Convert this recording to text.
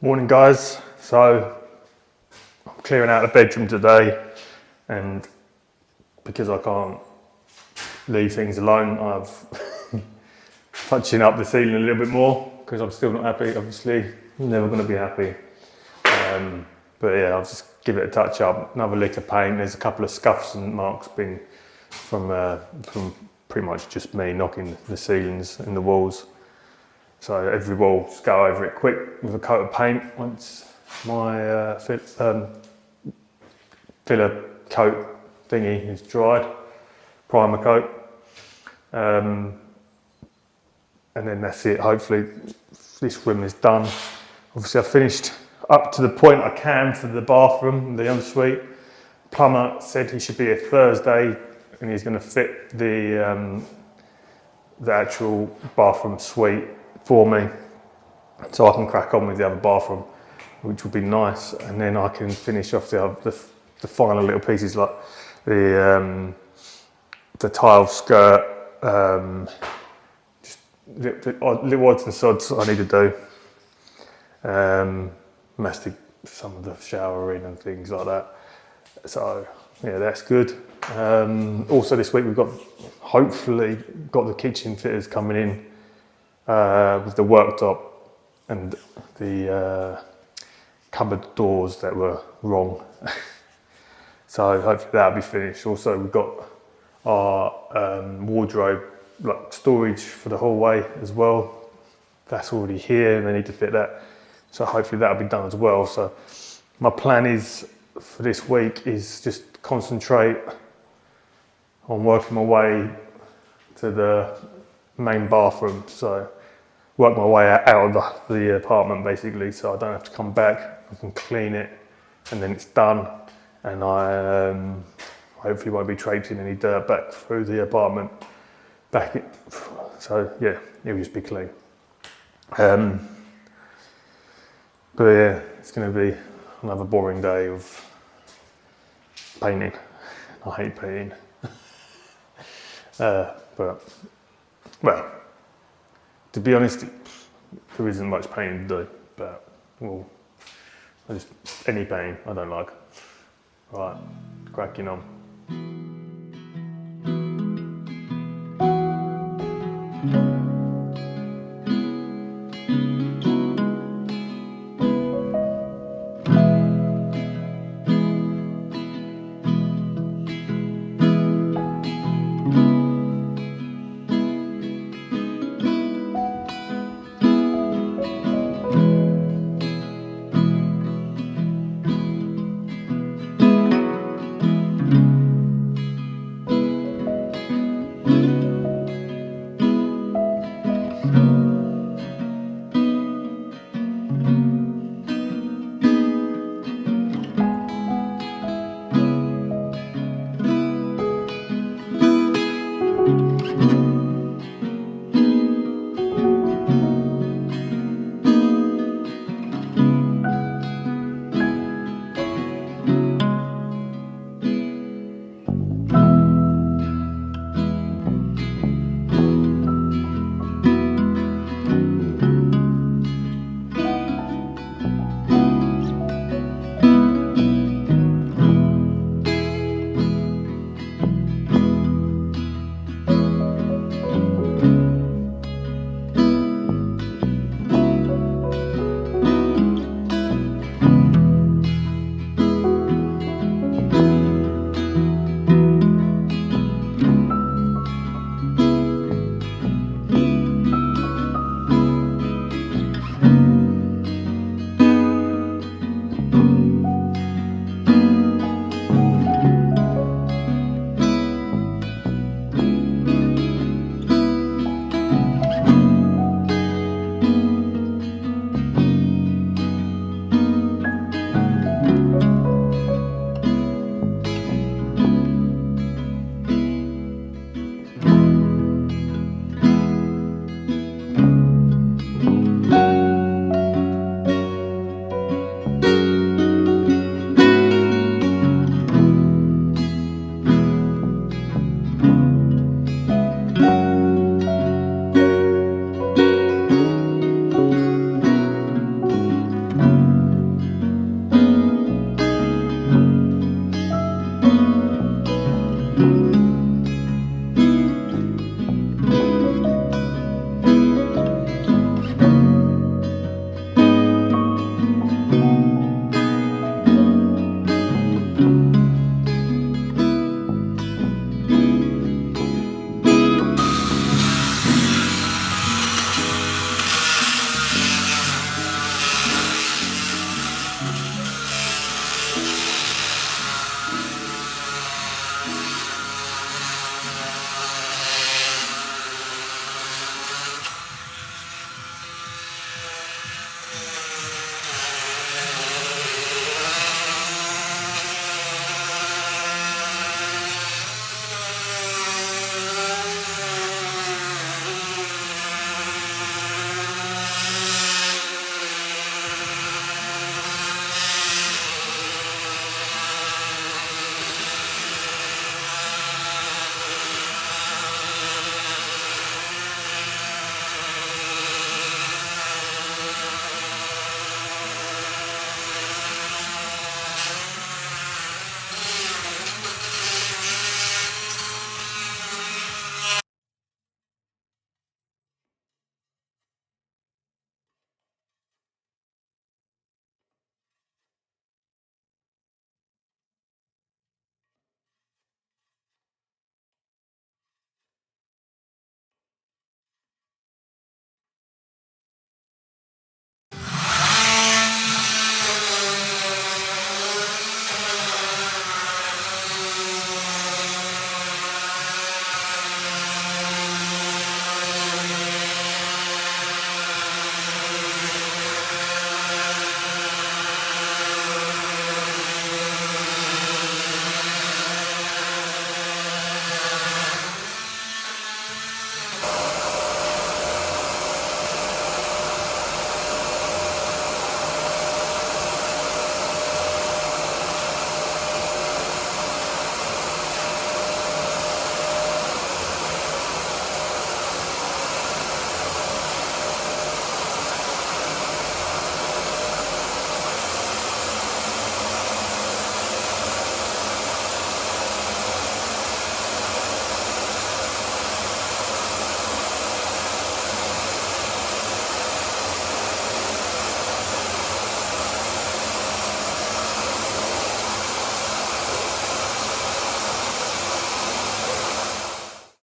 Morning guys, so I'm clearing out the bedroom today, and because I can't leave things alone, I've touching up the ceiling a little bit more because I'm still not happy. Obviously, I'm never going to be happy. But yeah, I'll just give it a touch up, another lick of paint. There's a couple of scuffs and marks been from pretty much just me knocking the ceilings and the walls. So every wall, just go over it quick with a coat of paint once my filler coat thingy is dried, primer coat. And then that's it. Hopefully this room is done. Obviously I've finished up to the point I can for the bathroom, the ensuite. Plumber said he should be here Thursday and he's going to fit the actual bathroom suite for me, so I can crack on with the other bathroom, which would be nice, and then I can finish off the final little pieces like the tile skirt, just little odds and sods I need to do, mastic some of the showering and things like that. So yeah, that's good. Also this week we've hopefully got the kitchen fitters coming in with the worktop and the cupboard doors that were wrong. So hopefully that'll be finished. Also we've got our wardrobe, like storage for the hallway as well. That's already here and they need to fit that. So hopefully that'll be done as well. So my plan is for this week is just concentrate on working my way to the main bathroom. So work my way out of the apartment basically, so I don't have to come back. I can clean it and then it's done, and I hopefully won't be traipsing any dirt back through the apartment so yeah, it'll just be clean. But yeah, it's going to be another boring day of painting. I hate painting. But well, to be honest, there isn't much painting to do, but well, any painting I don't like. Right, cracking on.